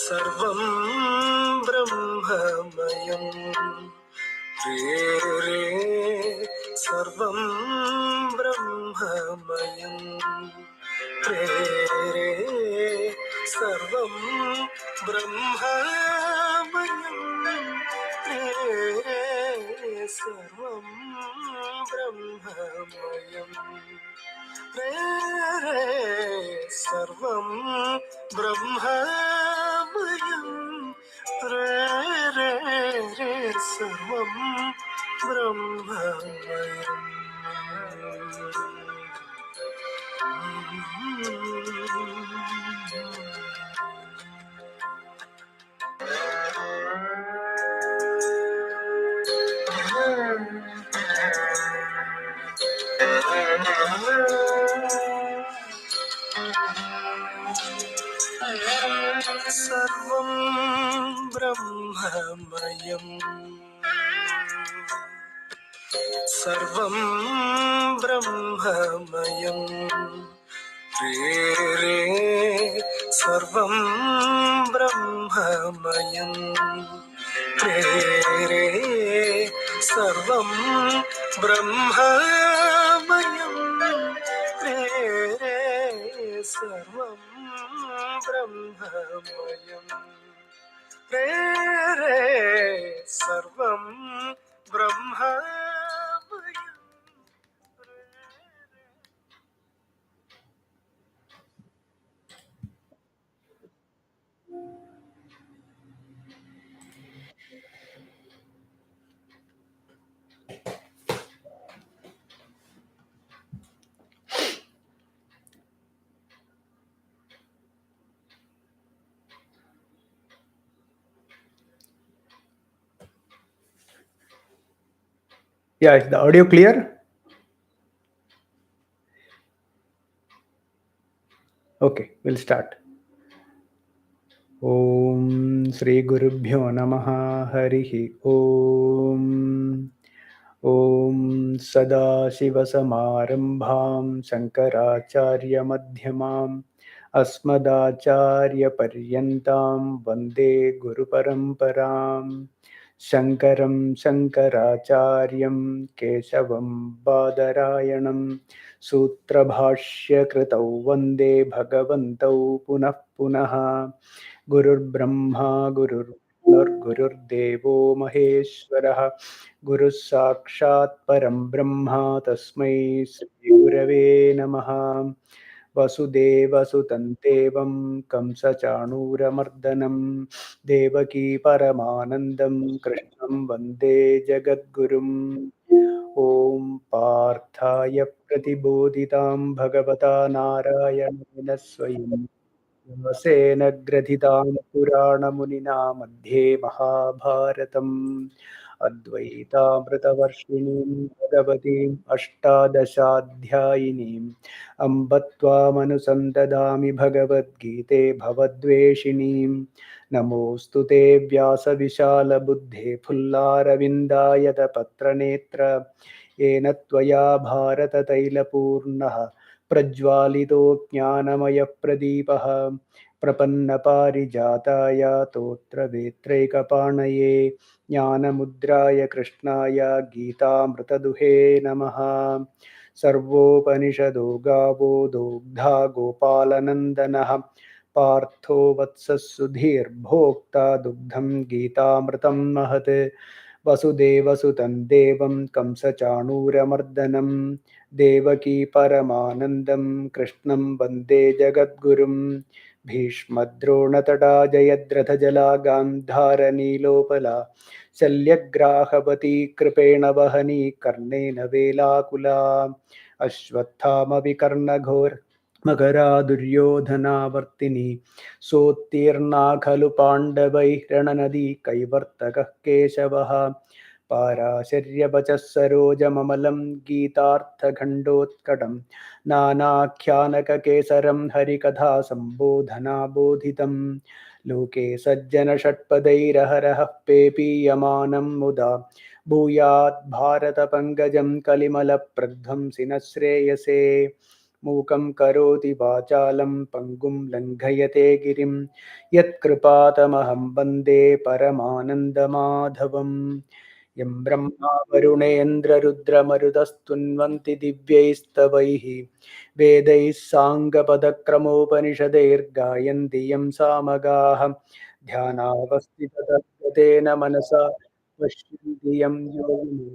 सर्वं ब्रह्ममयं रे रे सर्वं ब्रह्ममयं रे रे सर्वं ब्रह्ममयं रे रे सर्वं ब्रह्ममयं रे रे सर्वं ब्रह्ममयं रे रे रे सर्वं ब्रह्ममयम्. सर्वं ब्रह्ममयं सर्वं ब्रह्ममयं रे रे सर्वं ब्रह्ममयं रे रे सर्वं ब्रह्ममयं रे रे सर्वं ब्रह्ममयं रे रे सर्वं ब्रह्ममयम्. Yeah, is the audio clear? Okay, we'll start. Om Sri Gurubhyo Namaha Harihi Om. Om Sada Shiva Samarambham Shankaracharya Madhyamam Asmadacharya Paryantam Vande Guru Paramparam Shankaram Shankaracharyam Keshavam Badarayanam Sutra Bhashya Kritau Vande Bhagavantau Punah Punaha Gurur Brahma Gurur Gurur Devo Maheshwaraha Guru Sakshat Param Brahma Tasmai Sri Gurave Namaha Vasudeva Sutantevam Kamsa Chanura Mardanam Devaki Paramanandam Krishnam Vande Jagadgurum Om Parthaya Pratibodhitam Bhagavata Narayana Swayam Vyasena Grathitam Purana Munina Madhye Mahabharatam Advaitamritavarshiniം Bhagavatim Ashtadashaധ്യായിനിം Ambattvamανusandadami Bhagavad-gīte Bhavadveshinim Namostu te Vyasa Buddhe Phullaravindayata Patranetra Yena Tvaya Bharata Tailapurnaha Prajwalito Jnanamaya Pradipah Prapannaparijataya Totra Vetraikapanaye Jnanamudraya Krishnaya Gītāmritaduhe Namaha Sarvopanishado Gavo Dogdha Gopalanandanaha Partho Vatsas Sudhir Bhokta Dugdham Gītāmritam Mahat Vasudeva Sutan Devam Kamsa Chanura Mardanam Devaki Paramanandam Krishnam Vande Jagadgurum Bhishmadronatata Jayadratha Jala Gandhara Nilopala Shalyagrahapati Kripena Vahani Karnena Velakula Ashwathama Vikarnaghor Magara Duryodhana Vartini Sotirna Khalu Pandavai Rananadi Kaivartaka Keshavaha Parasharya Bachas Saroja Mamalam Geetartha Khandotkatam Nanakyanaka Kesaram Harikatha Sambodhana Bodhitam Loke Sajjana Shatpadairaharaha Pepi Yamanam Muda Bhuyat Bharata Pangajam Kalimala Pradham Sinasreyase मूकं करोति वाचालं पङ्गुं लङ्घयते गिरिं यत्कृपातमहं वन्दे परमानन्दमाधवम् यं ब्रह्मा वरुणेन्द्ररुद्रमरुतस्तुन्वन्ति दिव्यैस्तवैः वेदैः साङ्गपदक्रमोपनिषदैर्गायन्ति यं सामगाः ध्यानावस्थिततद्गतेन मनसा पश्यन्ति यं योगिनो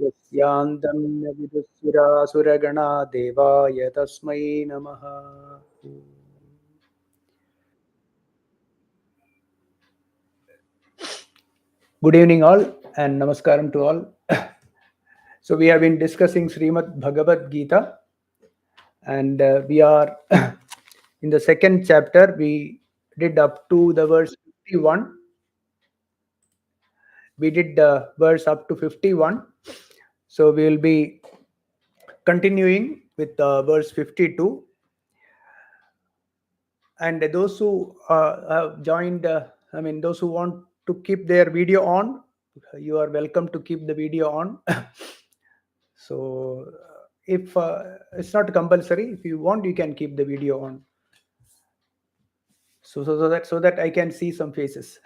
यस्यान्तं न विदुःसुरासुरगणा देवाय तस्मै नमः. Good evening, all, and namaskaram to all. So, we have been discussing Srimad Bhagavad Gita, and we are in the second chapter. We did up to the verse 51. We did the verse up to 51. So, we will be continuing with verse 52. And those who have joined, those who want to keep their video on, you are welcome to keep the video on. So, if it's not compulsory, if you want, you can keep the video on. So that I can see some faces.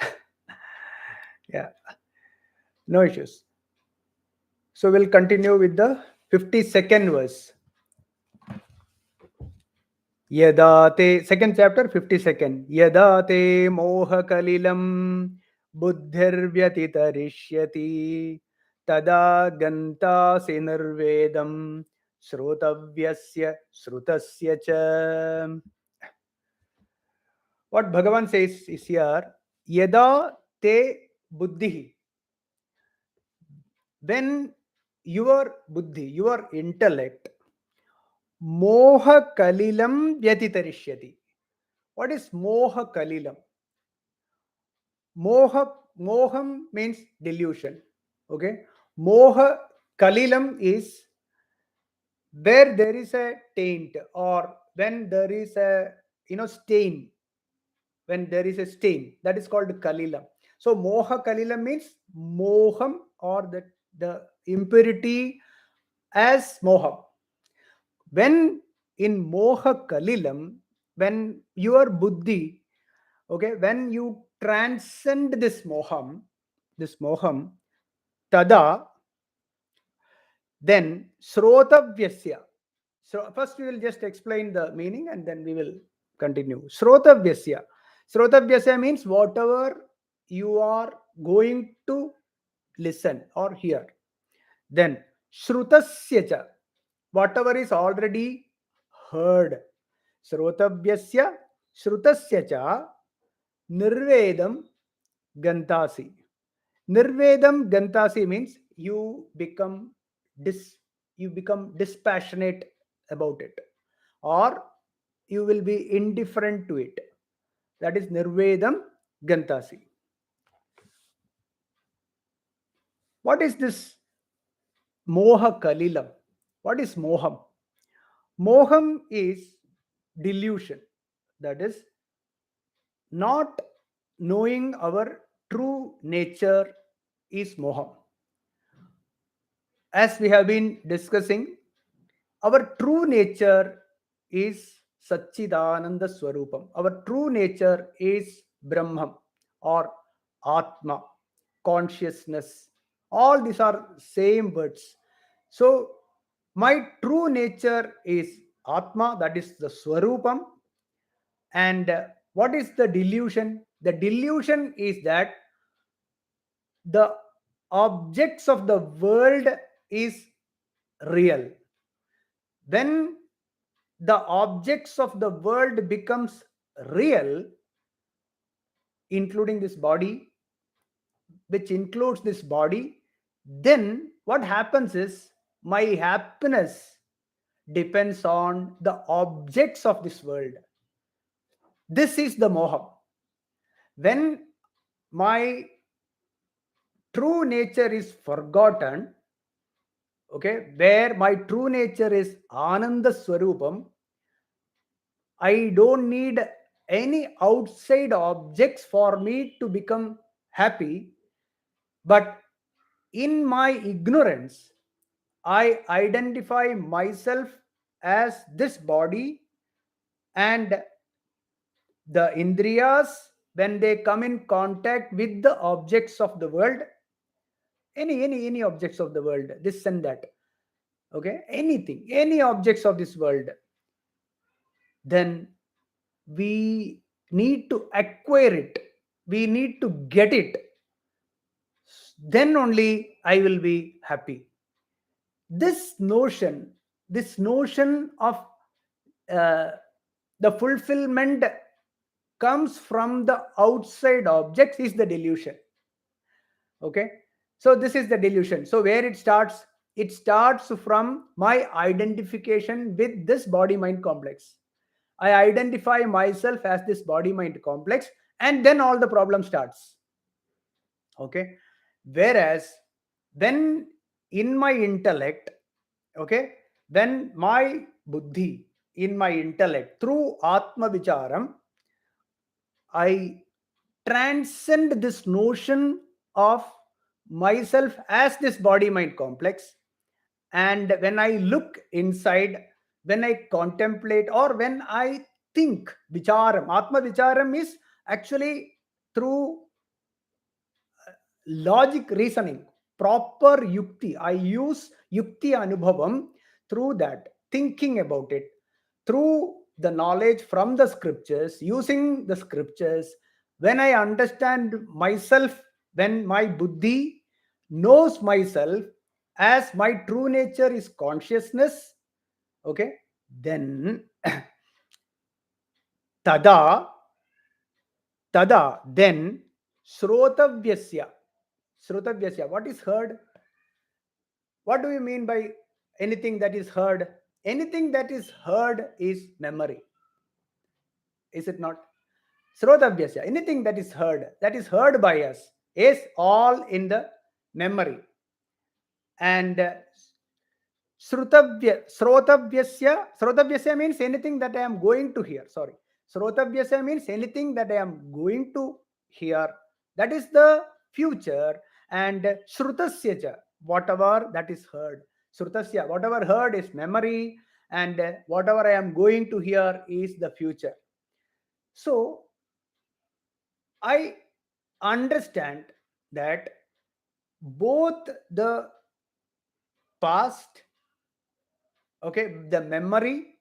Yeah, no issues. So we'll continue with the 52nd verse. Yada te, second chapter, 52nd. Yada te moha kalilam buddhir vyatitarishyati tada gantasi nirvedam srotavyasya srutasya cha. What Bhagavan says is here, Yada te buddhi. When your buddhi, your intellect, moha kalilam vyatitarishyati. What is moha kalilam? Moham means delusion. Okay. Moha kalilam is where there is a taint, or when there is a stain. When there is a stain, that is called kalilam. So moha kalilam means moham, or the impurity as moham. When in moha kalilam, when your buddhi, okay, when you transcend this moham, tada, then srotavyasya. So first we will just explain the meaning and then we will continue. Srotavyasya. Srotavyasya means whatever you are going to listen or hear. Then shrutasya cha, whatever is already heard. Srotavyasya shrutasya cha nirvedam gantasi. Nirvedam gantasi means you become dispassionate about it, or you will be indifferent to it. That is nirvedam gantasi. What is this moha kalilam? What is moham? Moham is delusion. That is not knowing our true nature is moham. As we have been discussing, our true nature is Satchidananda Swarupam. Our true nature is Brahman or Atma, consciousness. All these are same words. So, my true nature is Atma, that is the Swarupam. And what is the delusion? The delusion is that the objects of the world is real. When the objects of the world becomes real, including this body, which includes this body, then what happens is my happiness depends on the objects of this world. This is the moha. When my true nature is forgotten, okay, where my true nature is Ananda Swarupam, I don't need any outside objects for me to become happy. But in my ignorance, I identify myself as this body, and the indriyas, when they come in contact with the objects of the world, any objects of the world, this and that, okay, anything, any objects of this world, then we need to acquire it, we need to get it, then only I will be happy. This notion of uh, the fulfillment comes from the outside objects is the delusion. Okay, so this is the delusion. So where it starts from my identification with this body mind complex. I identify myself as this body mind complex, and then all the problem starts. Okay, whereas when in my intellect, okay, when my buddhi, in my intellect, through atma vicharam, I transcend this notion of myself as this body mind complex. And when I look inside, when I contemplate, or when I think, vicharam, atma vicharam is actually through logic reasoning, proper yukti. I use yukti anubhavam, through that thinking about it, through the knowledge from the scriptures, using the scriptures, when I understand myself, when my buddhi knows myself as my true nature is consciousness, okay, then tada then srotavyasya. Srotavyasya, what is heard? What do you mean by anything that is heard? Anything that is heard is memory, is it not? Srotavyasya, anything that is heard by us, is all in the memory. And srotavyasya means anything that I am going to hear. Sorry. Srotavyasya means anything that I am going to hear. That is the future. And shrutasya cha, whatever that is heard. Shrutasya, whatever heard is memory, and whatever I am going to hear is the future. So I understand that both the past, okay, the memory,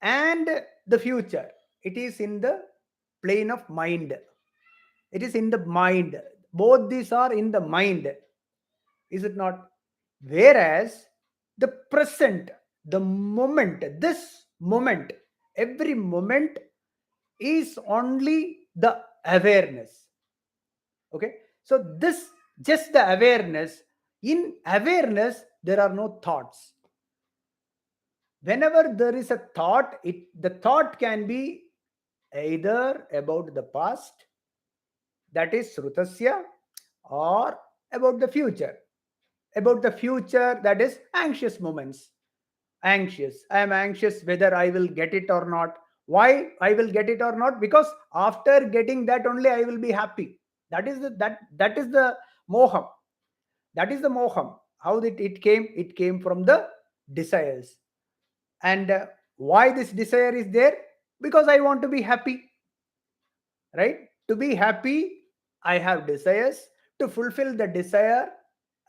and the future, it is in the plane of mind. It is in the mind. Both these are in the mind, is it not? Whereas the present, the moment, this moment, every moment is only the awareness. Okay, so this, just the awareness. In awareness there are no thoughts. Whenever there is a thought, the thought can be either about the past, that is srutasya, or about the future. About the future, that is anxious moments. Anxious, I am anxious whether I will get it or not. Why I will get it or not? Because after getting that only I will be happy. That is the moham. That is the moham. How did it came? It came from the desires. And why this desire is there? Because I want to be happy, right? To be happy, I have desires. To fulfill the desire,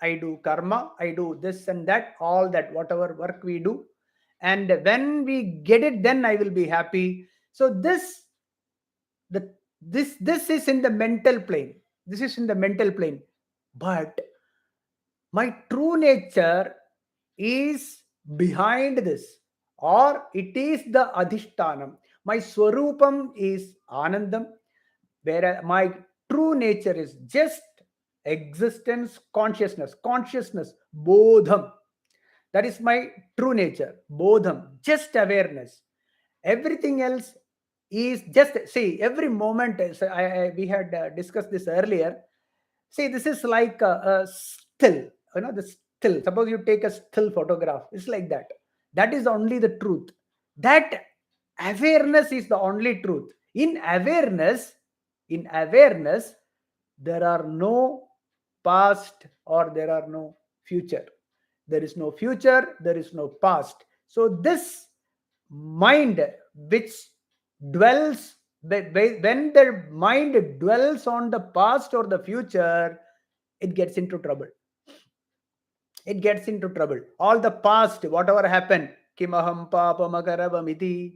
I do karma, I do this and that, all that, whatever work we do. And when we get it, then I will be happy. So this is in the mental plane. This is in the mental plane. But my true nature is behind this, or it is the adhishtanam. My swarupam is anandam, whereas my true nature is just existence, consciousness, bodham. That is my true nature, bodham, just awareness. Everything else is just, see, every moment. We had discussed this earlier. See, this is like a still, the still. Suppose you take a still photograph, it's like that. That is only the truth. That awareness is the only truth. In awareness, there are no past or there are no future. There is no future, there is no past. So this mind which dwells, when the mind dwells on the past or the future, it gets into trouble. It gets into trouble. All the past, whatever happened, kimaham papamakaravamiti,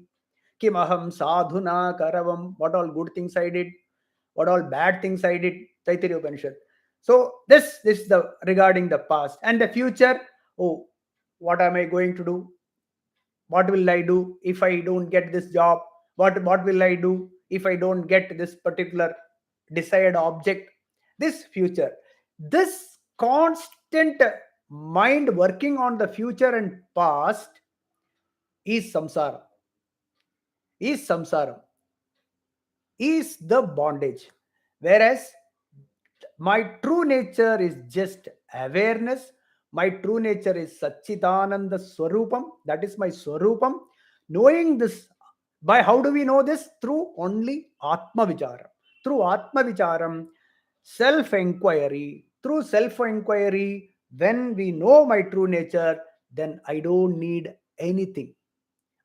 kimaham sadhuna karavam, what all good things I did, what all bad things I did, Taittiriya Upanishad. So this is the regarding the past. And the future, oh, what am I going to do? What will I do if I don't get this job? What will I do if I don't get this particular desired object? This future, this constant mind working on the future and past is samsara, is samsara, is the bondage. Whereas my true nature is just awareness. My true nature is Satchitananda Swarupam. That is my Swarupam. Knowing this, by how do we know this? Through only Atma Vicharam. Through Atma Vicharam, self inquiry. Through self inquiry, when we know my true nature, then I don't need anything.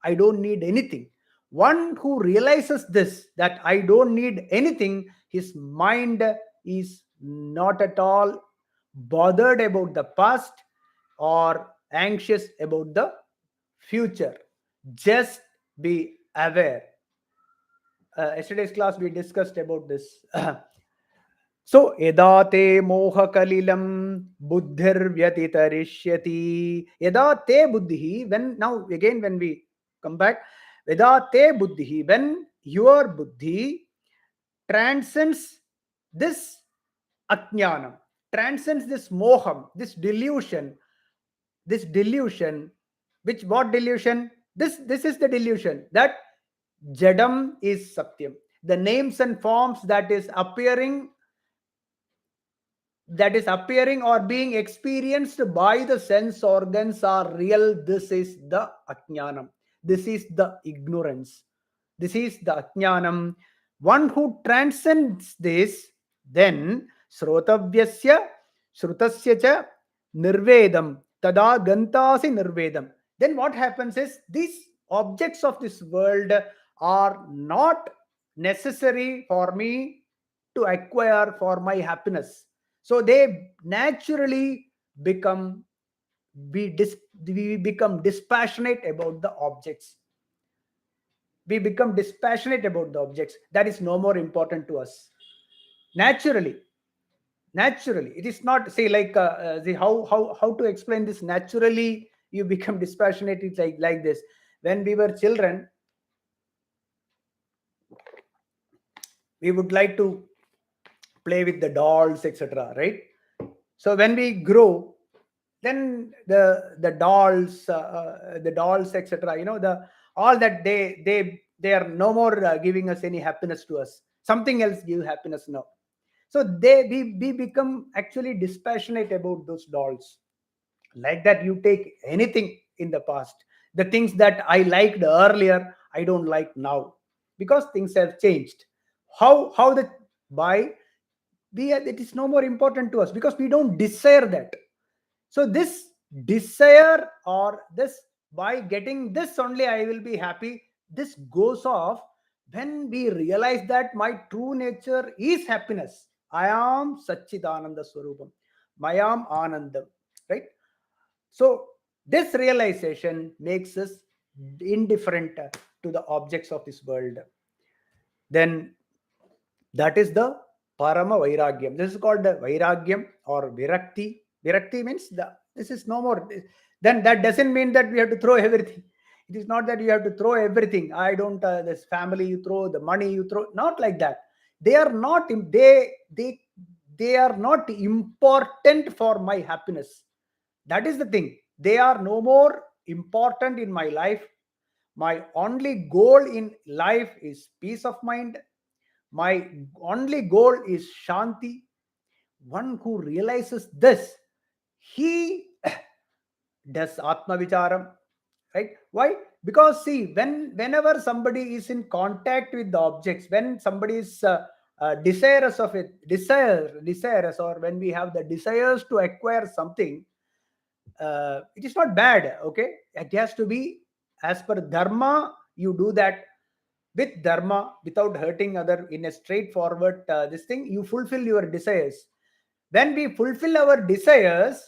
I don't need anything. One who realizes this, that I don't need anything, his mind is not at all bothered about the past or anxious about the future. Just be aware. Yesterday's class we discussed about this. So, yada moha kalilam buddhir vyatitarishyati. Yada buddhi, when now again when we come back, yada buddhi, when your buddhi transcends this ajnanam, transcends this moham, this delusion, which what delusion? This is the delusion that jadam is satyam. The names and forms that is appearing or being experienced by the sense organs are real. This is the ajnanam. This is the ignorance. This is the ajnanam. One who transcends this, then srotavyasya srutasya cha nirvedam tada gantasi nirvedam. Then what happens is these objects of this world are not necessary for me to acquire for my happiness. So they naturally become we become dispassionate about the objects. We become dispassionate about the objects. That is no more important to us. Naturally, it is not say like how to explain this. Naturally, you become dispassionate. It's like this. When we were children, we would like to play with the dolls, etc. Right? So when we grow, then the dolls, etc. The all that they are no more giving us any happiness to us. Something else give happiness now. So we become actually dispassionate about those dolls. Like that, you take anything in the past. The things that I liked earlier, I don't like now because things have changed. How the by we it is no more important to us because we don't desire that. So this desire or this by getting this only I will be happy, this goes off when we realize that my true nature is happiness. I am Satchidananda Swarupam. Mayam Anandam. Right? So this realization makes us indifferent to the objects of this world. Then that is the Parama Vairagyam. This is called the Vairagyam or Virakti. Virakti means this is no more. Then that doesn't mean that we have to throw everything. It is not that you have to throw everything. I don't, this family you throw, the money you throw, not like that. They are not, they are not important for my happiness. That is the thing. They are no more important in my life. My only goal in life is peace of mind. My only goal is Shanti. One who realizes this, he does Atma Vicharam. Right? Why? Because see, whenever somebody is in contact with the objects, when somebody is desirous of it, desirous, or when we have the desires to acquire something, it is not bad. Okay, it has to be as per dharma, you do that with dharma without hurting other in a straightforward this thing, you fulfill your desires. When we fulfill our desires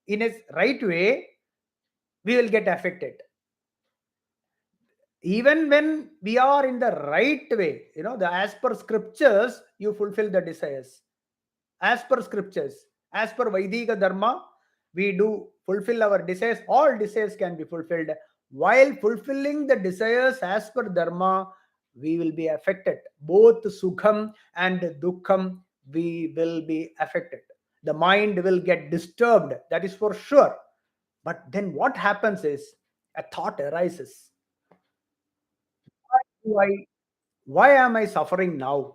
in a right way, we will get affected. Even when we are in the right way, the as per scriptures, you fulfill the desires. As per scriptures, as per Vaidika Dharma, we do fulfill our desires. All desires can be fulfilled. While fulfilling the desires as per Dharma, we will be affected. Both Sukham and Dukkham, we will be affected. The mind will get disturbed, that is for sure. But then what happens is a thought arises. Why, why am I suffering now?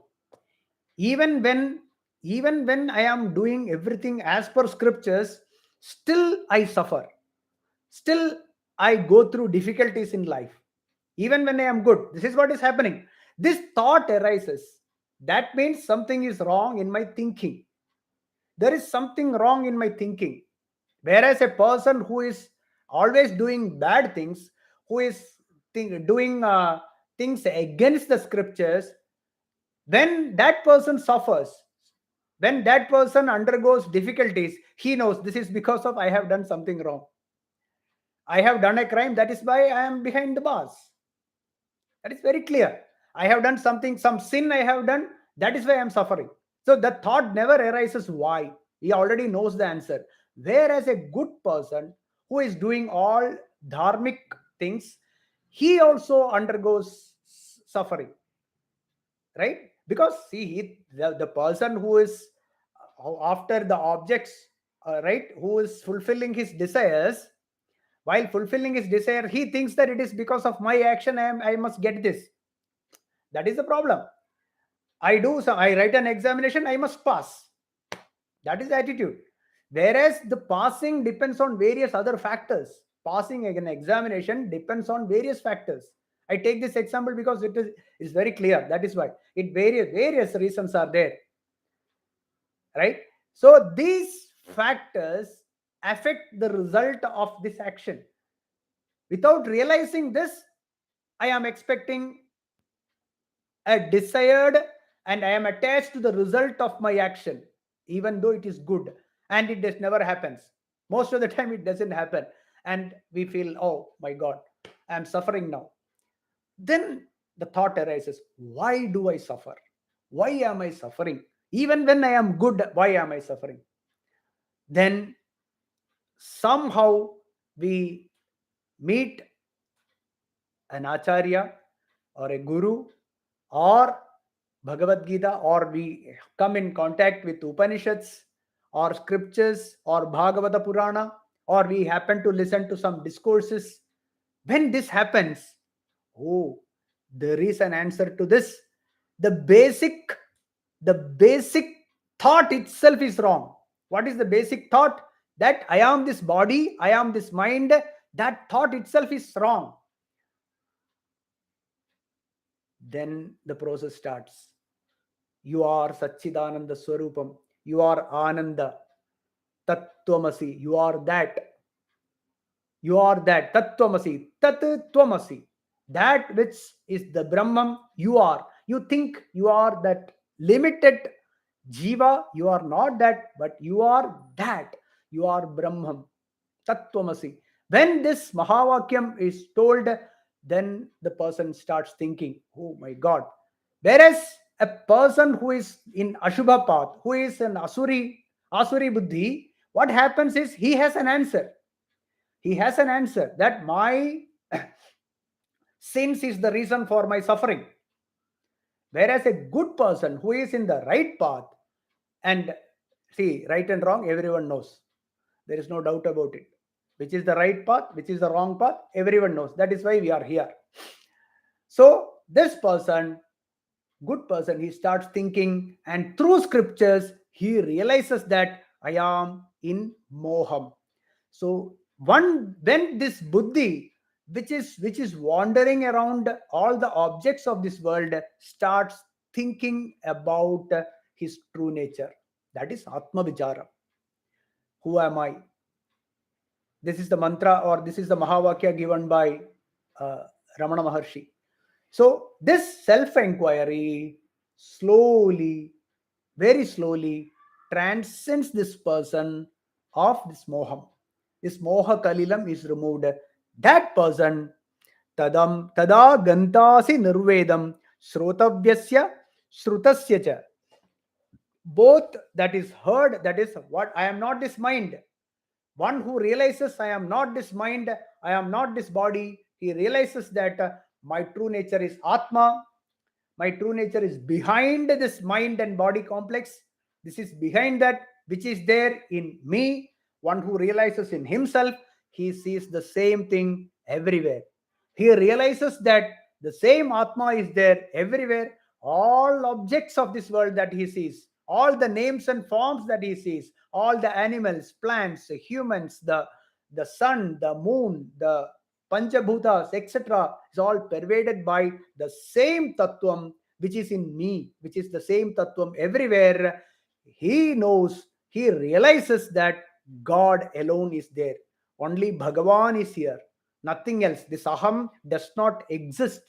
even when even when I am doing everything as per scriptures, still I suffer, still I go through difficulties in life. Even when I am good, this is what is happening. This thought arises. That means something is wrong in my thinking. There is something wrong in my thinking. Whereas a person who is always doing bad things, who is doing things against the scriptures, when that person suffers, when that person undergoes difficulties, he knows this is because of I have done something wrong. I have done a crime, that is why I am behind the bars. That is very clear. I have done something, some sin I have done, that is why I am suffering. So the thought never arises why. He already knows the answer. Whereas a good person who is doing all dharmic things, he also undergoes suffering, right? Because see, the person who is after the objects, right, who is fulfilling his desires, while fulfilling his desire, he thinks that it is because of my action I must get this. That is the problem. I write an examination, I must pass. That is the attitude. Whereas the passing depends on various other factors. Passing an examination depends on various factors. I take this example because is very clear. That is why it various reasons are there, right? So these factors affect the result of this action. Without realizing this, I am expecting a desired, and I am attached to the result of my action, even though it is good, and it just never happens. Most of the time, it doesn't happen, and we feel, oh my God, I am suffering now. Then the thought arises, why do I suffer? Why am I suffering? Even when I am good, why am I suffering? Then somehow we meet an acharya or a guru or Bhagavad Gita, or we come in contact with Upanishads or scriptures or Bhagavata Purana, or we happen to listen to some discourses. When this happens, oh, there is an answer to this. The basic, the basic thought itself is wrong. What is the basic thought? That I am this body, I am this mind. That thought itself is wrong. Then the process starts. You are Satchidananda Swarupam. You are Ananda. Tattvamasi. You are that. You are that. Tattvamasi. Tattvamasi. That which is the Brahman, you are. You think you are that limited Jiva. You are not that, but you are that. You are Brahman. Tattvamasi. When this Mahavakyam is told, then the person starts thinking, oh my God. Whereas a person who is in Ashubha path, who is an Asuri Buddhi, what happens is he has an answer. He has an answer that my sins is the reason for my suffering. Whereas a good person who is in the right path, and see, right and wrong, everyone knows. There is no doubt about it. Which is the right path, which is the wrong path, everyone knows. That is why we are here. So, this person, good person, he starts thinking, and through scriptures, he realizes that I am in moham. So, when this buddhi, which is wandering around all the objects of this world, starts thinking about his true nature. That is Atma Vichara. Who am I? This is the mantra, or this is the Mahavakya given by Ramana Maharshi. So this self-inquiry slowly, very slowly transcends this person of this moham. This moha kalilam is removed. That person tada gantasi nirvedam srotavyasya shrutasya cha. Both that is heard, that is what I am not this mind. One who realizes I am not this mind, I am not this body, he realizes that my true nature is Atma, my true nature is behind this mind and body complex. This is behind that which is there in me. One who realizes in himself, he sees the same thing everywhere. He realizes that the same Atma is there everywhere. All objects of this world that he sees, all the names and forms that he sees, all the animals, plants, humans, the sun, the moon, the Panchabhutas, etc., is all pervaded by the same Tattvam which is in me, which is the same Tattvam everywhere. He knows, he realizes that God alone is there. Only Bhagavan is here, nothing else. This Aham does not exist.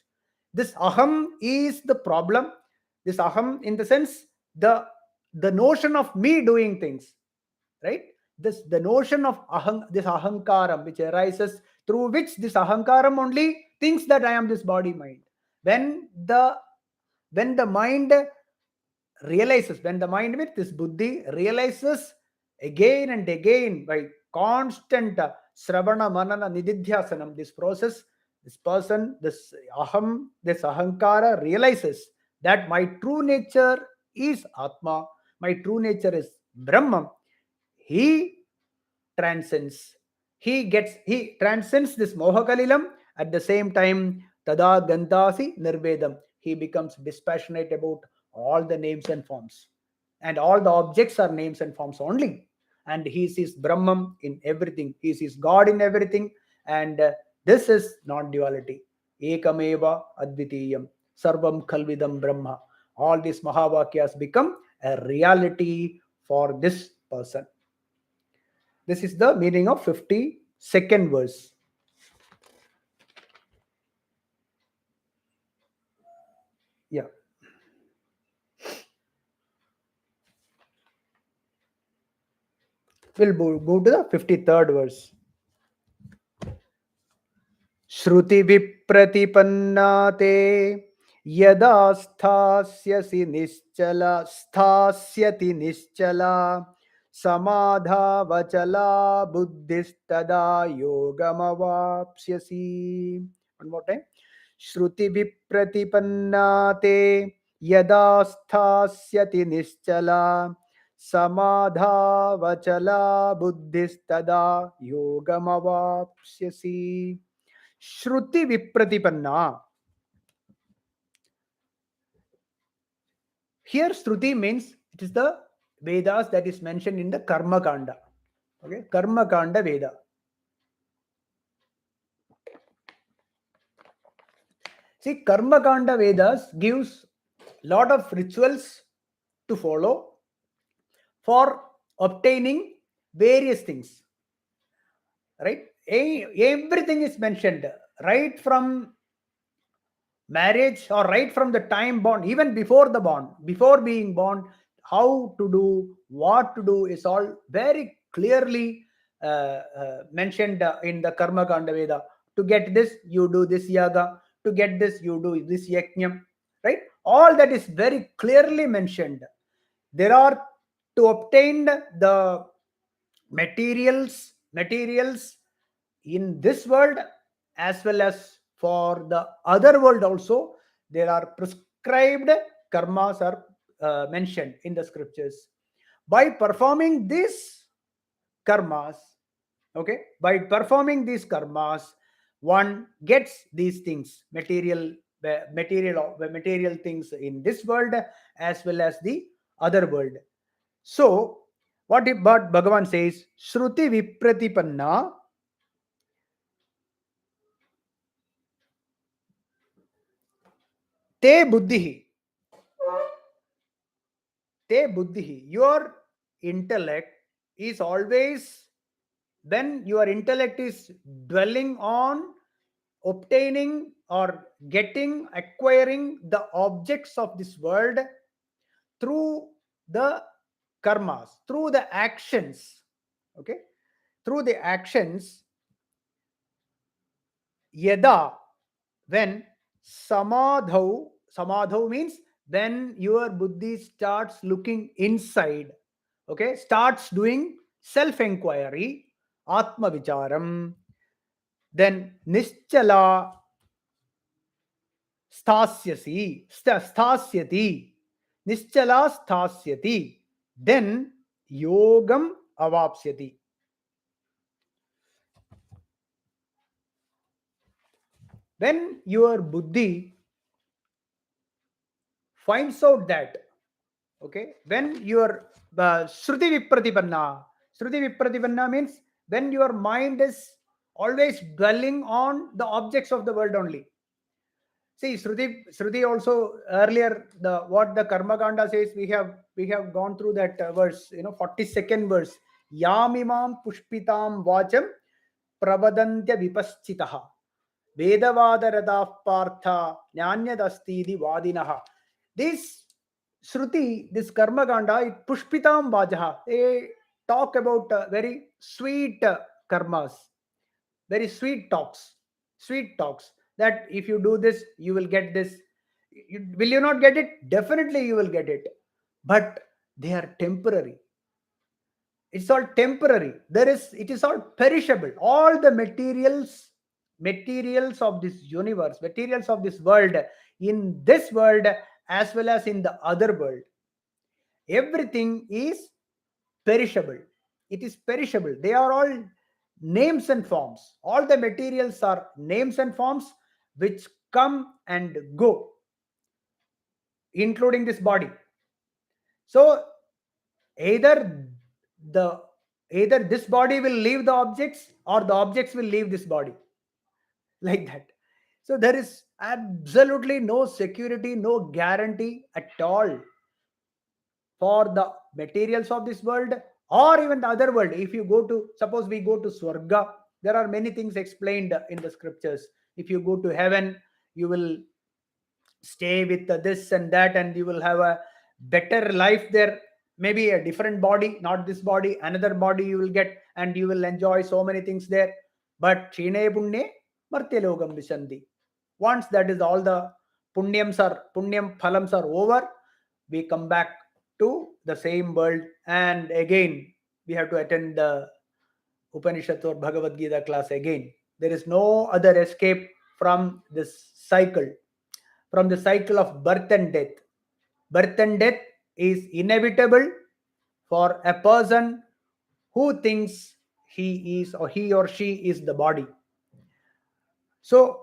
This Aham is the problem. This Aham, in the sense, the notion of me doing things, right? This the notion of this ahankaram which arises, through which this ahankaram only thinks that I am this body mind. When the mind realizes, when the mind with this buddhi realizes again and again by constant sravana manana nididhyasanam, this process, this person, this aham, this ahankara realizes that my true nature is Atma, my true nature is Brahman. He transcends, he transcends this mohakalilam. At the same time, tada gandasi nirvedam, he becomes dispassionate about all the names and forms, and all the objects are names and forms only, and he sees Brahman in everything, he sees God in everything. And this is non-duality. Ekameva advitiyam sarvam khalvidam brahma. All these mahavakyas become a reality for this person. This is the meaning of 52nd verse. Yeah. We'll go to the 53rd verse. Shruti vipratipanna te yada sthasyasi nischala samadha vachala buddhistada yogamavapsyasi. One more time. Shruti vipratipanna te yada sthasyati nischala samadha vachala buddhistada yogamavapsyasi. Shruti vipratipanna. Here Shruti means it is the Vedas that is mentioned in the Karma Kanda. Okay, Karma Kanda Veda. See, Karma Kanda Vedas gives lot of rituals to follow for obtaining various things. Right? Everything is mentioned right from marriage, or right from the time born, even before the born, before being born, how to do, what to do is all very clearly mentioned in the Karma Kanda Veda. To get this, you do this yaga. To get this, you do this yajnam. Right? All that is very clearly mentioned. There are, to obtain the materials in this world as well as for the other world also, there are prescribed karmas are mentioned in the scriptures. By performing these karmas, okay, by performing these karmas, one gets these things, material things in this world as well as the other world. So what Bhagavan says, Shruti Vipratipanna te buddhihi. Te buddhihi. Your intellect is always, when your intellect is dwelling on obtaining or getting, acquiring the objects of this world through the karmas, through the actions. Okay, through the actions. Yada, when samadhau means when your buddhi starts looking inside, okay, starts doing self inquiry, atma vicharam, then nischala स्थास्यति, निश्चला स्थास्यति, then yogam avapsyati. When your buddhi finds out that, okay, when your shruti vipratipanna means when your mind is always dwelling on the objects of the world only. See, Shruti also earlier, the what the Karma Kanda says, we have gone through that verse, 42nd verse. Yamimam pushpitam vacham pravadantya vipaschitaha vedavadaradav partha nyanyadastidi vadinaha. This Shruti, this Karma Kanda, it pushpitam vajaha. They talk about very sweet karmas, very sweet talks, that if you do this you will get this. Will you not get it? Definitely you will get it, but they are temporary. It's all temporary. It is all perishable. All the materials of this universe, materials of this world, in this world as well as in the other world, everything is perishable. It is perishable. They are all names and forms. All the materials are names and forms which come and go, including this body. So either the either this body will leave the objects or the objects will leave this body, like that. So there is absolutely no security, no guarantee at all for the materials of this world or even the other world. If you go to, suppose we go to Swarga, there are many things explained in the scriptures. If you go to heaven, you will stay with this and that, and you will have a better life there. Maybe a different body, not this body, another body you will get, and you will enjoy so many things there. But Chine Punne Martyalogam Vishanti. Once that is all the punyam phalams are over, we come back to the same world, and again we have to attend the Upanishad or Bhagavad Gita class again. There is no other escape from this cycle, from the cycle of birth and death. Birth and death is inevitable for a person who thinks he or she is the body. So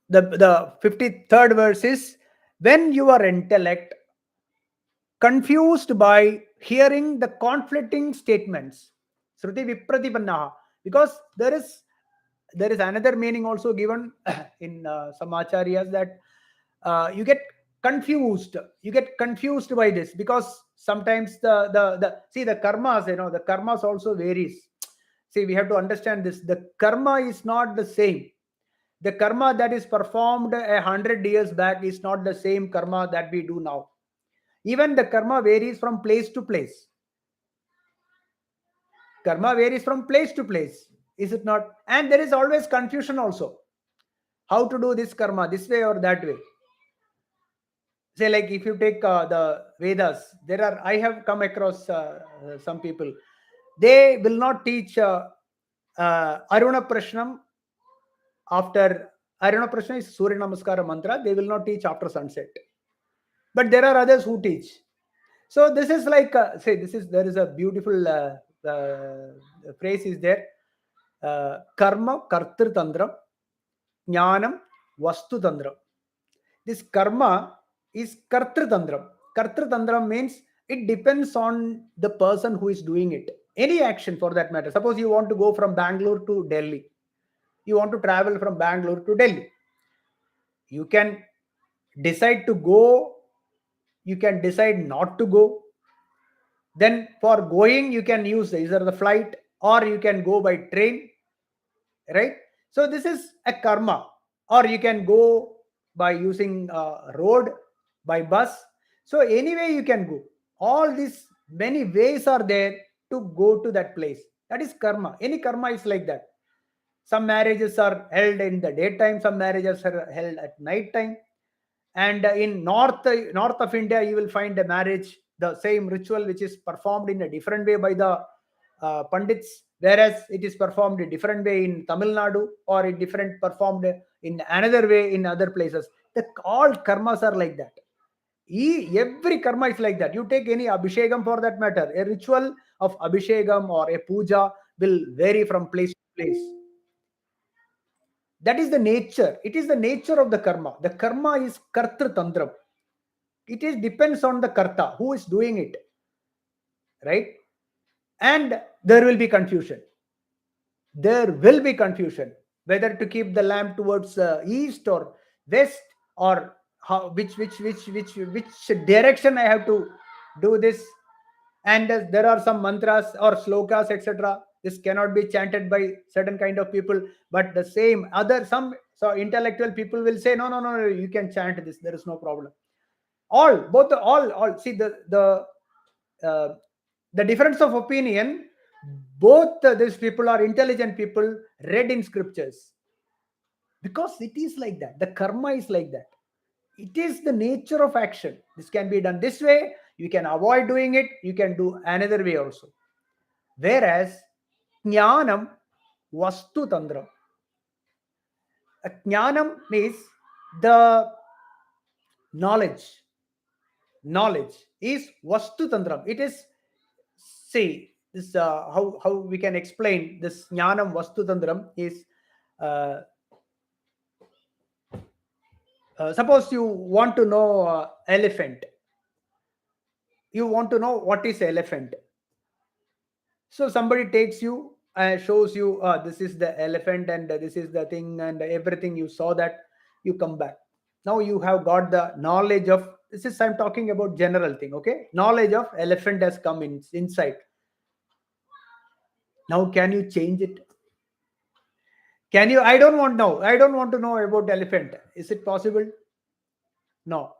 the 53rd verse is, when your intellect, confused by hearing the conflicting statements, Shruti Vipratipannaha, because there is another meaning also given in some acharyas, that you get confused by this, because sometimes the karmas, the karmas also varies. See, we have to understand this. The karma is not the same. The karma that is performed 100 years back is not the same karma that we do now. Even the karma varies from place to place. Karma varies from place to place, is it not? And there is always confusion also. How to do this karma, this way or that way? Say, like if you take the Vedas, I have come across some people. They will not teach Aruna Prashnam after Aruna Prashna is Surya Namaskara mantra. They will not teach after sunset. But there are others who teach. So this is like, there is a beautiful phrase is there. Karma Kartri Tandram, Jnanam Vastu Tandram. This karma is Kartri Tandram. Kartri Tandram means it depends on the person who is doing it. Any action for that matter. Suppose you want to go from Bangalore to Delhi. You want to travel from Bangalore to Delhi. You can decide to go. You can decide not to go. Then for going, you can use either the flight or you can go by train, right? So this is a karma. or you can go by using road, by bus. So anyway you can go. All these many ways are there to go to that place. That is karma. Any karma is like that. Some marriages are held in the daytime, some marriages are held at night time. And in north of India, you will find a marriage, the same ritual which is performed in a different way by the pandits, whereas it is performed a different way in Tamil Nadu, or a different performed in another way in other places. All karmas are like that. Every karma is like that. You take any abhishekam for that matter, a ritual of abhishekam or a puja will vary from place to place. That is the nature. It is the nature of the karma. The karma is kartru tantram. It is depends on the karta who is doing it, right? And there will be confusion. There will be confusion whether to keep the lamp towards east or west, or how, which direction I have to do this. And there are some mantras or slokas, etc. This cannot be chanted by certain kind of people, but the same other some so intellectual people will say, no, no, no, no, you can chant this, there is no problem. All both all see uh, the difference of opinion. Both these people are intelligent people, read in scriptures, because it is like that. The karma is like that. It is the nature of action. This can be done this way, you can avoid doing it, you can do another way also. Whereas jnanam vastu tantram. Jnanam means the knowledge. Knowledge is vastu tantram. It is, see this, how we can explain this jnanam vastu tantram is, uh, suppose you want to know elephant. You want to know what is elephant. So somebody takes you and shows you, this is the elephant and this is the thing and everything. You saw that, you come back. Now you have got the knowledge of, this is, I'm talking about general thing, okay? Knowledge of elephant has come inside. Now can you change it? Can you? I don't want to know about elephant. Is it possible? No,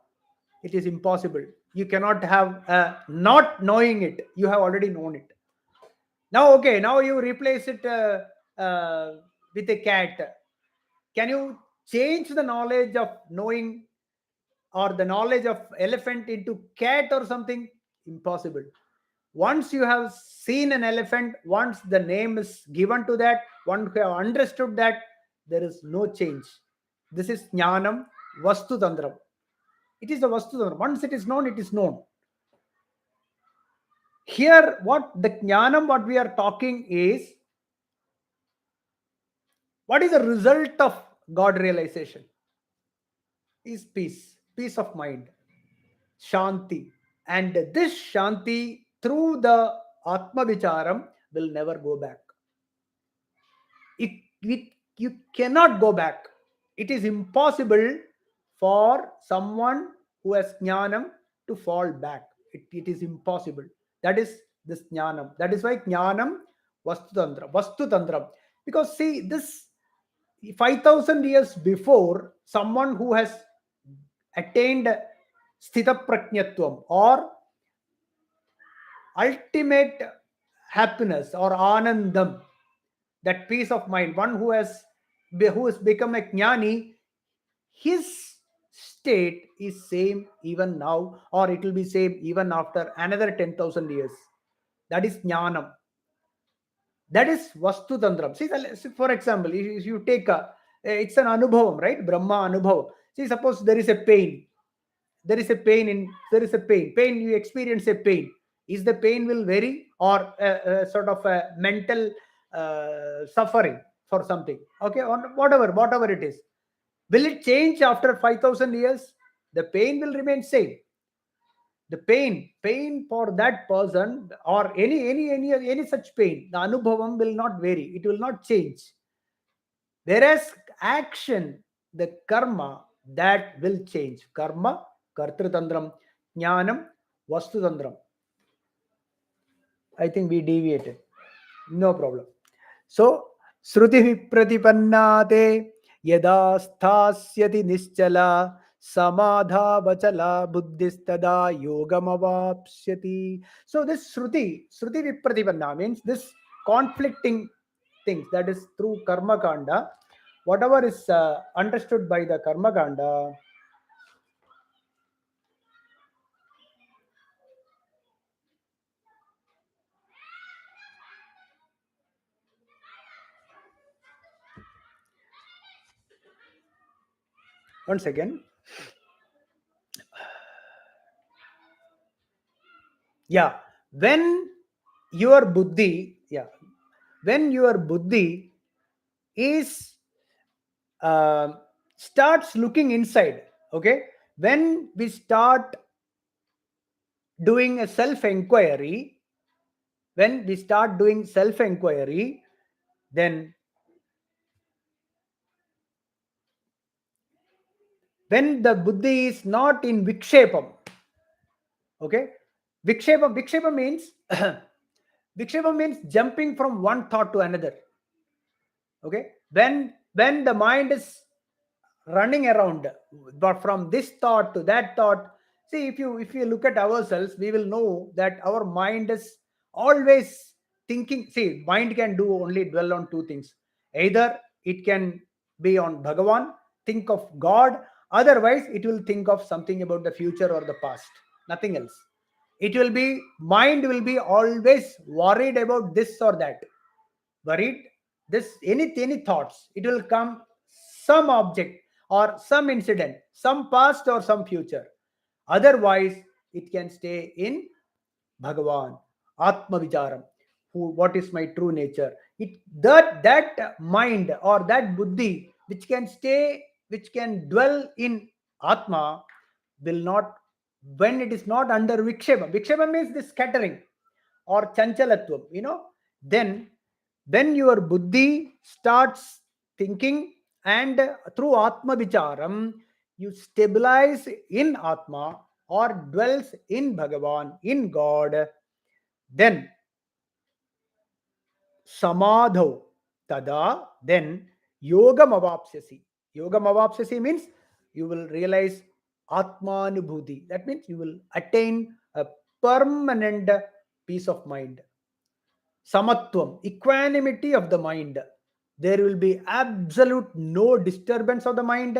it is impossible. You cannot have not knowing it. You have already known it. Now, okay, now you replace it with a cat. Can you change the knowledge of knowing or the knowledge of elephant into cat or something? Impossible. Once you have seen an elephant, once the name is given to that, once you have understood that, there is no change. This is jnanam vastu tantram. It is the vastu tantram. Once it is known, it is known. Here, what the jnanam, what we are talking is, what is the result of God realization? Is peace of mind, shanti. And this shanti through the Atma Vicharam will never go back. You cannot go back. It is impossible for someone who has jnanam to fall back. It is impossible. That is this jnanam. That is why jnanam vastu tantram. Because see, this 5,000 years before, someone who has attained sthita prajnatvam or ultimate happiness or anandam, that peace of mind, one who has become a jnani, his state is same even now, or it will be same even after another 10,000 years. That is jnanam. That is vastu tantram. See, for example, if you take it's an anubhavam, right? Brahma anubhavam. See, suppose there is a pain. There is a pain. You experience a pain. Is the pain will vary, or sort of a mental suffering for something? Okay, or whatever it is. Will it change after 5,000 years? The pain will remain same. The pain for that person, or any such pain, the anubhavam will not vary. It will not change. Whereas action, the karma, that will change. Karma, kartrutantram, jnanam, vastutantram. I think we deviated. No problem. So, Shruti Pratipannate Yada sthasyati nischala samadhavachala buddhistada yogamavapsyati. So this Shruti Vipratipanna means this conflicting things, that is through Karma Kanda. Whatever is understood by the Karma Kanda, once again, yeah, when your buddhi, yeah, when your buddhi is starts looking inside, okay, when we start doing a self inquiry, when we start doing self inquiry, then when the buddhi is not in vikshepam, okay, vikshepam means vikshepam means jumping from one thought to another, okay, when the mind is running around, but from this thought to that thought. See, if you look at ourselves, we will know that our mind is always thinking. See, mind can do only dwell on two things: either it can be on Bhagavan, think of God, otherwise it will think of something about the future or the past, nothing else. It will be, mind will be always worried about this or that, worried, this any thoughts, it will come some object or some incident, some past or some future. Otherwise it can stay in Bhagavan, Atma Vicharam, who, what is my true nature. It, that mind or that buddhi which can stay, which can dwell in Atma, will not, when it is not under Vikshema means this scattering or chanchalatvam, then when your buddhi starts thinking, and through Atma Vicharam, you stabilize in Atma or dwells in Bhagavan, in God, then samadho tada, then yogam avapsyasi. Yogam avapsyasi means you will realize Atmanubhuti. That means you will attain a permanent peace of mind. Samatvam, equanimity of the mind. There will be absolute no disturbance of the mind.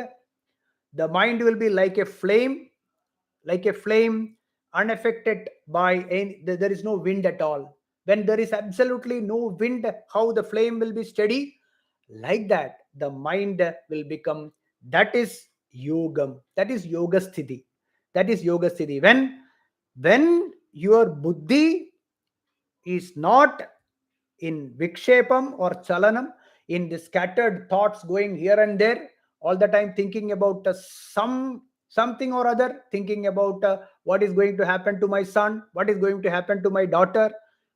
The mind will be like a flame, unaffected by any, there is no wind at all. When there is absolutely no wind, how the flame will be steady? Like that, the mind will become, that is yogam, that is yoga sthiti. That is yoga sthiti. When your buddhi is not in vikshepam or chalanam, in the scattered thoughts going here and there, all the time thinking about something or other, thinking about what is going to happen to my son, what is going to happen to my daughter,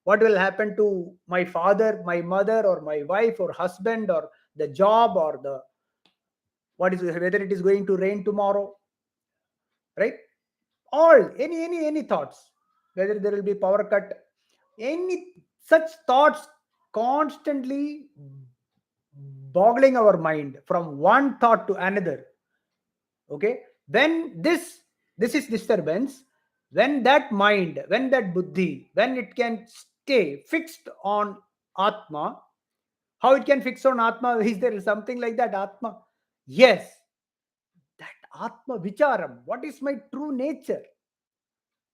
what will happen to my father, my mother, or my wife or husband, or the job, or the, what is, whether it is going to rain tomorrow, right? All, any thoughts, whether there will be power cut, any such thoughts constantly boggling our mind from one thought to another, okay, when this is disturbance, when that mind, when that buddhi, when it can stay fixed on Atma. How it can fix on Atma? Is there something like that Atma? Yes, that Atma Vicharam, what is my true nature?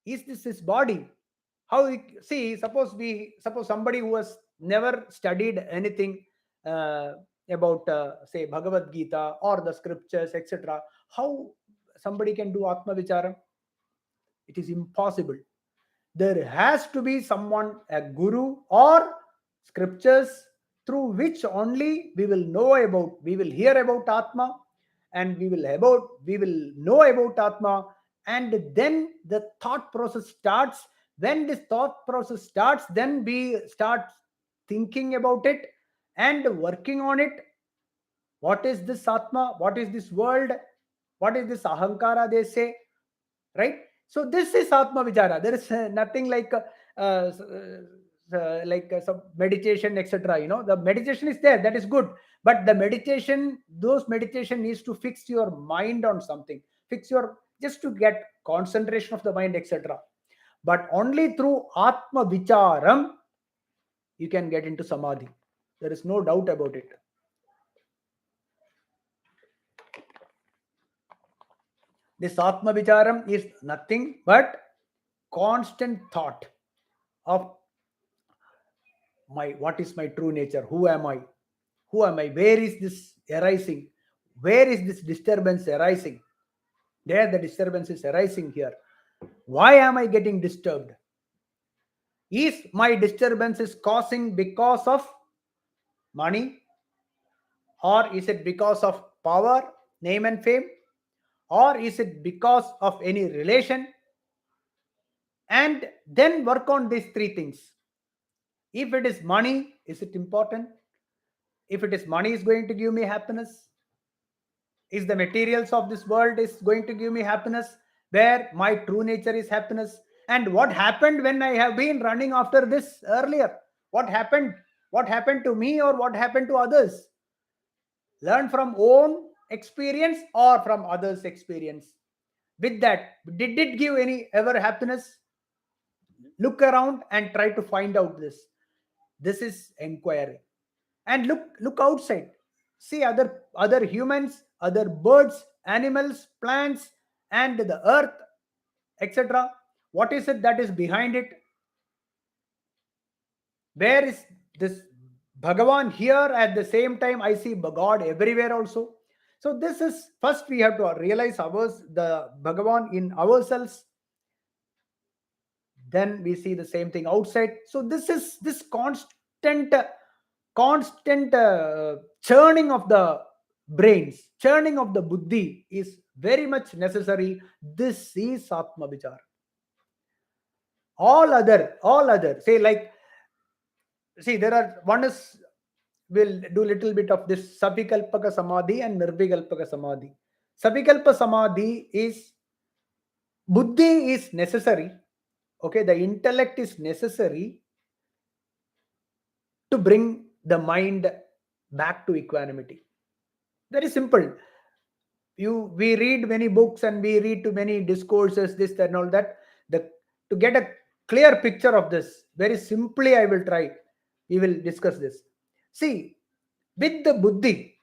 Is this his body? How see, suppose somebody who has never studied anything uh, about say Bhagavad Gita or the scriptures, etc., how somebody can do Atma Vicharam? It is impossible. There has to be someone, a guru or scriptures, through which only we will know about, we will hear about Atma, and we will know about Atma, and then the thought process starts. When this thought process starts, then we start thinking about it and working on it. What is this Atma? What is this world? What is this Ahankara, they say, right? So this is Atma Vichara. There is nothing like some meditation, etc. The meditation is there, that is good, but those meditation needs to fix your mind on something, just to get concentration of the mind, etc. But only through atma vicharam you can get into samadhi. There is no doubt about it. This atma vicharam is nothing but constant thought of what is my true nature, who am I, where is this arising, where is this disturbance arising, there the disturbance is arising here, why am I getting disturbed, is my disturbance is causing because of money, or is it because of power, name and fame, or is it because of any relation? And then work on these three things. If it is money, is it important? If it is money is going to give me happiness, is the materials of this world is going to give me happiness, where my true nature is happiness? And what happened when I have been running after this earlier? What happened to me, or what happened to others? Learn from own experience or from others experience. With that, did it give any ever happiness? Look around and try to find out this is inquiry. And look outside, see other humans, other birds, animals, plants, and the earth, etc. What is it that is behind it? Where is this Bhagavan here? At the same time I see God everywhere also. So this is, first we have to realize the Bhagavan in ourselves, then we see the same thing outside. So this constant churning of the brains, churning of the buddhi is very much necessary. This is atma vichar. All other say, like, see, there are, one is, we'll do little bit of this savikalpaka samadhi and nirvikalpaka samadhi. Savikalpa samadhi is, buddhi is necessary, okay, the intellect is necessary to bring the mind back to equanimity. Very simple. We read many books and we read to many discourses, this and all that. To get a clear picture of this, very simply I will try. We will discuss this. See, with the buddhi,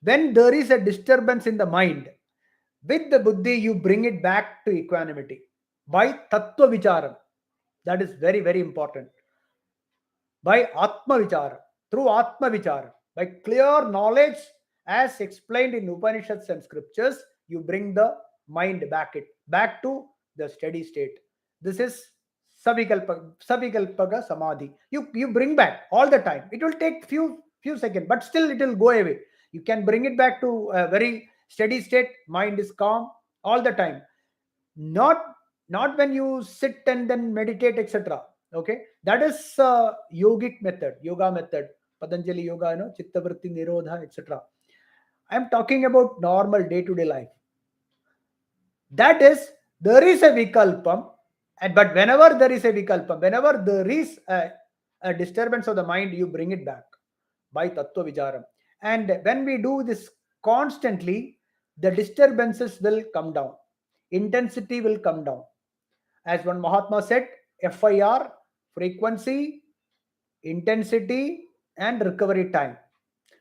when there is a disturbance in the mind, with the buddhi you bring it back to equanimity by tattva vicharam. That is very, very important. By atma vichara, through atma vichara, by clear knowledge as explained in Upanishads and scriptures, you bring the mind back to the steady state. This is savikalpaka samadhi. You bring back all the time. It will take few seconds, but still it will go away. You can bring it back to a very steady state. Mind is calm all the time. Not when you sit and then meditate, etc. Okay, that is yogic method, yoga method, Patanjali yoga, chitta vritti nirodha, etc. I am talking about normal day-to-day life. That is, there is a vikalpam, but whenever there is a vikalpam, whenever there is a disturbance of the mind, you bring it back by tattva vicharam. And when we do this constantly, the disturbances will come down, intensity will come down. As one Mahatma said, FIR, frequency, intensity, and recovery time.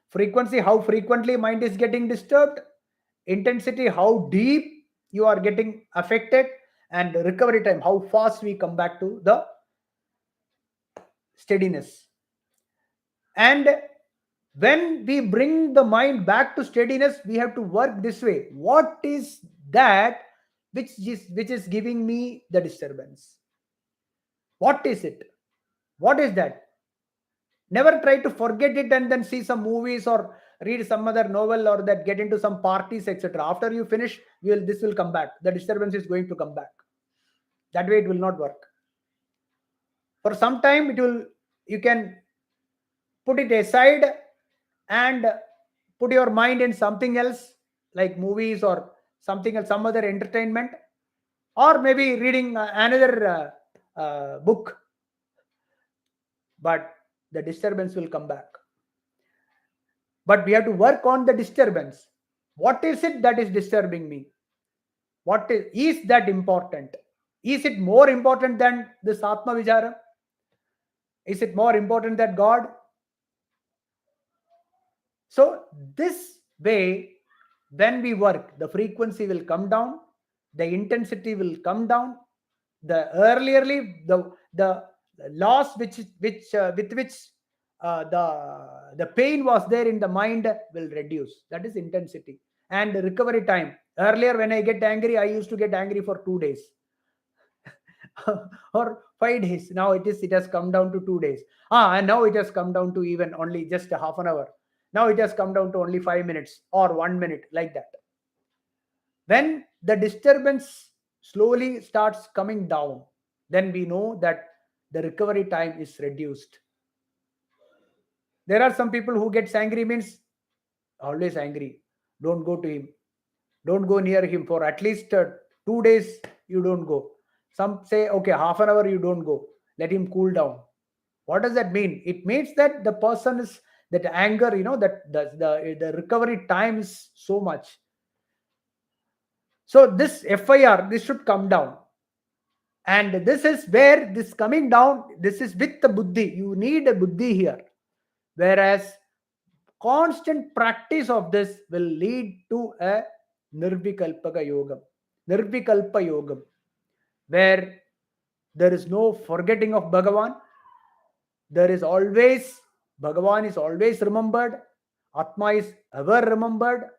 Frequency, how frequently mind is getting disturbed, intensity, how deep you are getting affected, and recovery time, how fast we come back to the steadiness. And when we bring the mind back to steadiness, we have to work this way. What is that which is giving me the disturbance? What is it? What is that? Never try to forget it and then see some movies or read some other novel or that get into some parties, etc. After you finish, this will come back. The disturbance is going to come back. That way it will not work. For some time, you can put it aside and put your mind in something else, like movies or something else, some other entertainment, or maybe reading another book. but the disturbance will come back. But we have to work on the disturbance. What is it that is disturbing me? What is that important? Is it more important than this Atma Vichara? Is it more important than God? So, this way, when we work, the frequency will come down, the intensity will come down. The earlierly, the loss with which the pain was there in the mind will reduce. That is intensity. And recovery time. Earlier, when I get angry, I used to get angry for 2 days. or 5 days. Now it has come down to 2 days. And now it has come down to even only just a half an hour. Now it has come down to only 5 minutes or 1 minute, like that. When the disturbance slowly starts coming down, then we know that the recovery time is reduced. There are some people who gets angry, means always angry. Don't go to him. Don't go near him for at least 2 days. You don't go. Some say, okay, half an hour you don't go. Let him cool down. What does that mean? It means that the person is, that anger, that the recovery time is so much. So this FIR, this should come down. And this is where this coming down, this is with the buddhi. You need a buddhi here. Whereas constant practice of this will lead to a nirvikalpaka yogam. Nirvikalpa yogam. Where there is no forgetting of Bhagavan. There is always, Bhagavan is always remembered. Atma is ever remembered.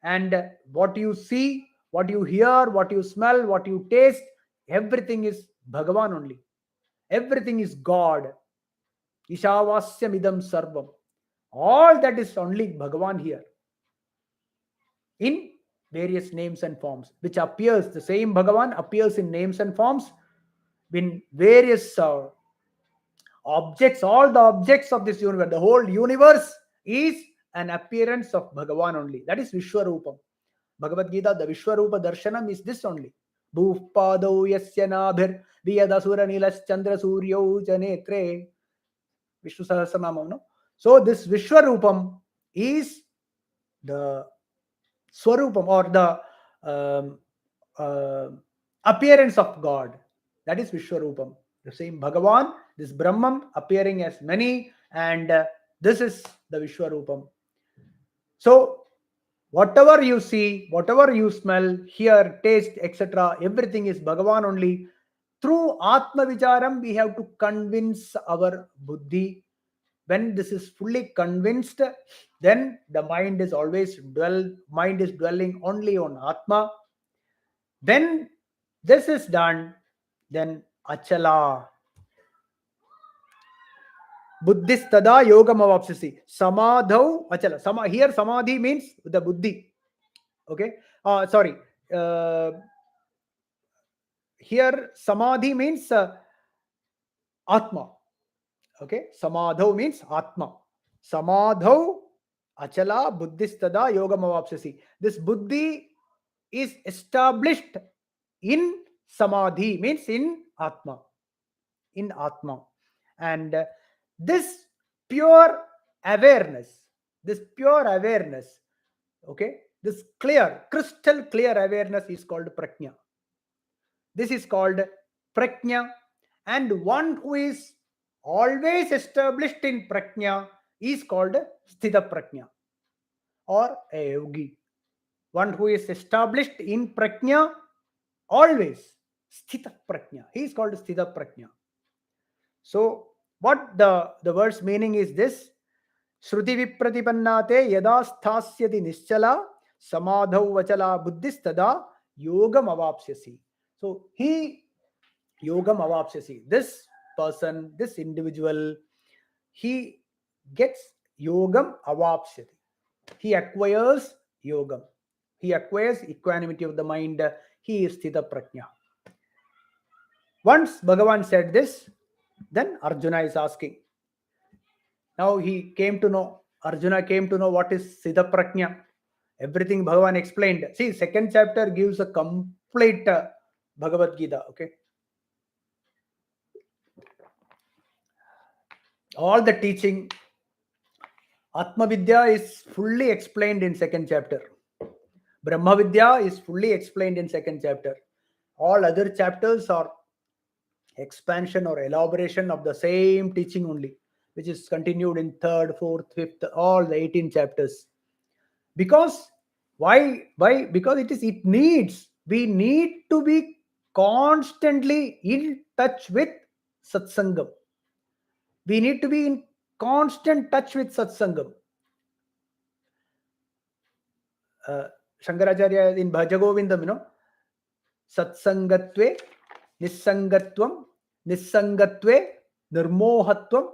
And what you see, what you hear, what you smell, what you taste, everything is Bhagavan only. Everything is God. Ishavasyam idam sarvam. All that is only Bhagavan here. In various names and forms, which appears, the same Bhagavan appears in names and forms, in various objects, all the objects of this universe. The whole universe is an appearance of Bhagavan only. That is Vishwarupam. Bhagavad Gita, the Vishwarupa Darshanam is this only. Bhuvpado yasya nabhir viyadasura nilas chandra suryo janetre. Vishnu Sahasranamam, no? So this Vishwarupam is the Swarupam, or the appearance of God. That is Vishwarupam. The same Bhagavan, this Brahman appearing as many, and this is the Vishwarupam. So whatever you see, whatever you smell, hear, taste, etc., everything is Bhagavan only. Through Atma Vicharam, we have to convince our buddhi. When this is fully convinced, then the mind is dwelling only on Atma. When this is done, then Achala. Buddhistada yogam avapsasi. Samadhau achala. Here samadhi means the buddhi. Okay. Sorry. Here samadhi means Atma. Okay. Samadhau means Atma. Samadhau achala buddhistada yogam avapsasi. This buddhi is established in samadhi, means in Atma. In Atma. And this pure awareness, okay, this clear, crystal clear awareness is called prajna. This is called prajna. And one who is always established in prajna is called sthita prajna, or a yogi. One who is established in prajna always, sthita prajna. He is called sthita prajna. So what the word's meaning is this: Shruti vipratipannate yada sthasyati nischala samadhau vachala buddhistada yogam avapsyasi. So he yogam avapsyasi. This person, this individual, he gets yogam avapsyati. He acquires yogam. He acquires equanimity of the mind. He is sthita prajna. Once Bhagavan said this, then Arjuna is asking. Now he came to know, Arjuna came to know what is Siddha Prajna. Everything Bhagavan explained. See, second chapter gives a complete Bhagavad Gita. Okay. all the teaching. Atma Vidya is fully explained in second chapter. Brahma Vidya is fully explained in second chapter. All other chapters are expansion or elaboration of the same teaching only, which is continued in third, fourth, fifth, all the 18 chapters. Because why? Because it needs, we need to be constantly in touch with satsangam. We need to be in constant touch with satsangam. Shankaracharya in Bhajagovindam, satsangatve nissangatvam, nissangatve nirmohatvam,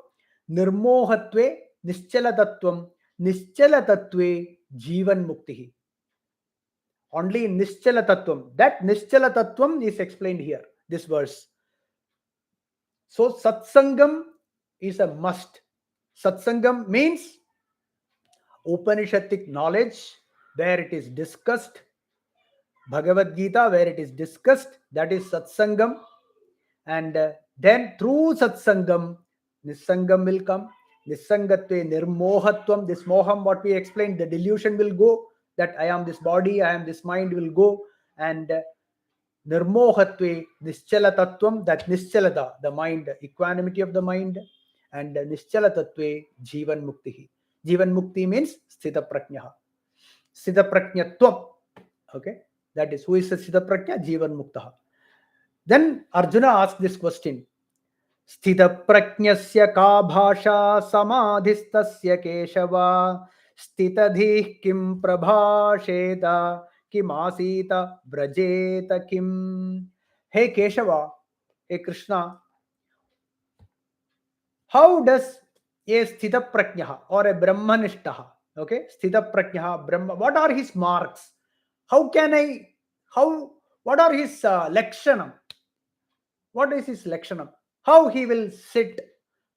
nirmohatve nischalatatvam, nischalatatve jivan muktihi. Only in nischalatatvam. That nischalatatvam is explained here, this verse. So satsangam is a must. Satsangam means Upanishadic knowledge where it is discussed, Bhagavad Gita where it is discussed, that is satsangam. And then through satsangam, nissangam will come. Nissangatve nirmohatvam, this moham, what we explained, the delusion will go, that I am this body, I am this mind will go. And nirmohatve nischalatatvam, that nischalata, the mind, equanimity of the mind. And nischalatatve jivan muktihi. Jivan mukti means sthita prajnaha. Sthita prajnatvam. Okay, that is, who is a sthita prajna? Jivan muktaha. Then Arjuna asked this question. Sthita prajnasya ka bhasha samadhistasya keshava sthitadhi kim prabhasheta kim asita brajeta kim. Hey Keshava, hey Krishna, how does a sthita prajnaha or a brahmanishtaha, okay, sthita prajnaha, brahma, what are his marks? How can I, what are his lakshanam? What is his lakshanam? How he will sit,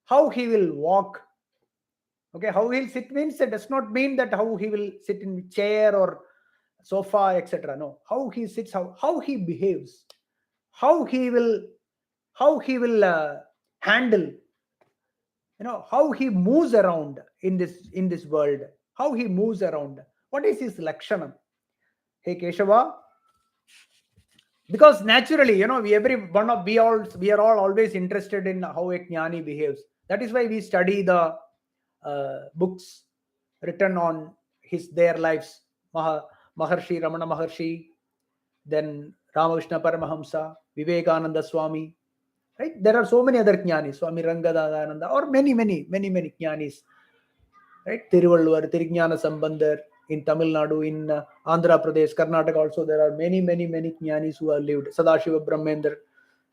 how he will walk. Okay, how he'll sit means it does not mean that how he will sit in chair or sofa, etc. No, how he sits, how he behaves, how he will handle, how he moves around in this world, how he moves around. What is his lakshanam? Hey Keshava, because naturally, we are all always interested in how a jnani behaves. That is why we study the books written on their lives. Maharshi Ramana Maharshi, then Ramakrishna Paramahamsa, Vivekananda Swami, right? There are so many other jnanis, Swami Rangadadananda, or many jnanis, right? Tiruvalluvar, Tirujnana Sambandar in Tamil Nadu, in Andhra Pradesh, Karnataka also, there are many jnanis who have lived. Sadashiva Brahmendra,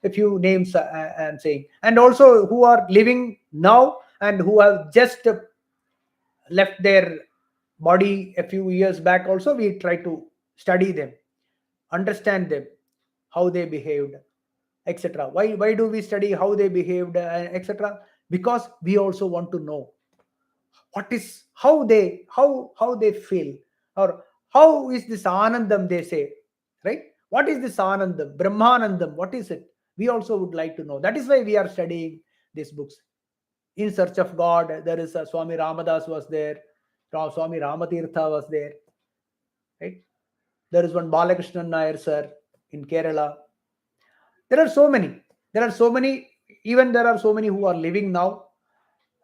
a few names I am saying. And also who are living now and who have just left their body a few years back also, we try to study them, understand them, how they behaved, etc. Why do we study how they behaved, etc.? Because we also want to know what is, how they feel, or how is this anandam they say, right? What is this anandam, brahmanandam, what is it? We also would like to know. That is why we are studying these books. In Search of God, there is a Swami Ramadas was there, Swami Ramatirtha was there, right? There is one Balakrishnan Nair sir in Kerala. There are so many, even there are so many who are living now,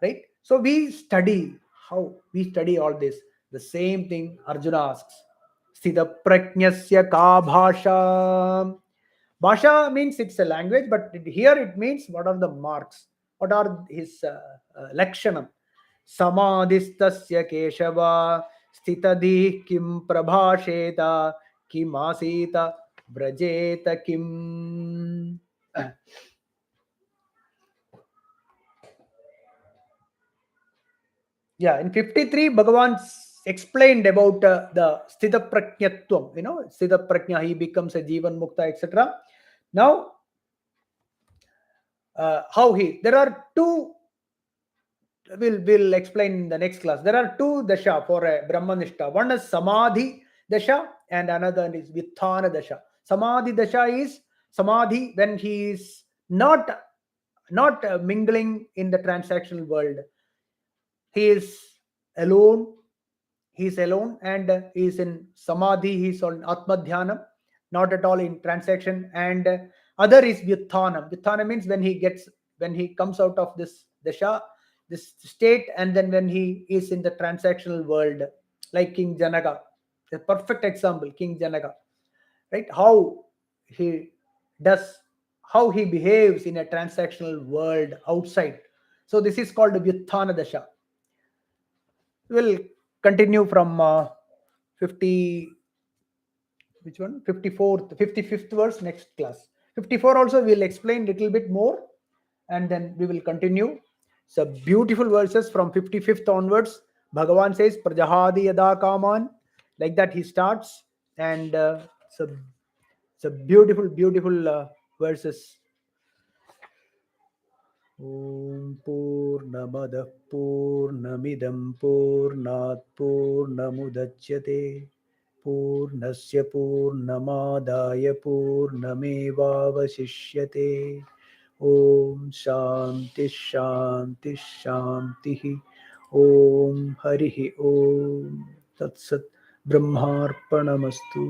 right? So we study all this. The same thing Arjuna asks. Sthita prajnasya ka bhasha. Bhasha means it's a language, but here it means what are the marks? What are his lakshanam? Samadhistasya keshava sthitadhi kim prabhasheta kim asita brajeta kim. Yeah, in 53, Bhagavan explained about the Sthita Prajnatvam, Sthita Prajna, he becomes a Jivan Mukta, etc. Now, there are two, we'll explain in the next class. There are two dasha for a Brahmanishta. One is Samadhi dasha and another is Vitthana dasha. Samadhi dasha is Samadhi when he is not not mingling in the transactional world. He is alone. He is alone, and he is in samadhi. He is on atma dhyanam, not at all in transaction. And other is vyutthanam. Vyutthanam means when he comes out of this dasha, this state, and then when he is in the transactional world, like King Janaka, a perfect example. King Janaka, right? How he does, how he behaves in a transactional world outside. So this is called vyutthana dasha. We'll continue from 50, which one, 54th 55th verse next class. 54 also we'll explain little bit more, and then we will continue. So beautiful verses from 55th onwards. Bhagavan says prajahadi yada kaman, like that he starts. And so beautiful verses. Om Purnamadah Purnamidam Purnat Purnamudachyate Purnasya Purnamadaya Purnamevavasishyate. Om Shanti Shanti Shanti. Om Harihi Om Tat Sat. Brahmarpanamastu.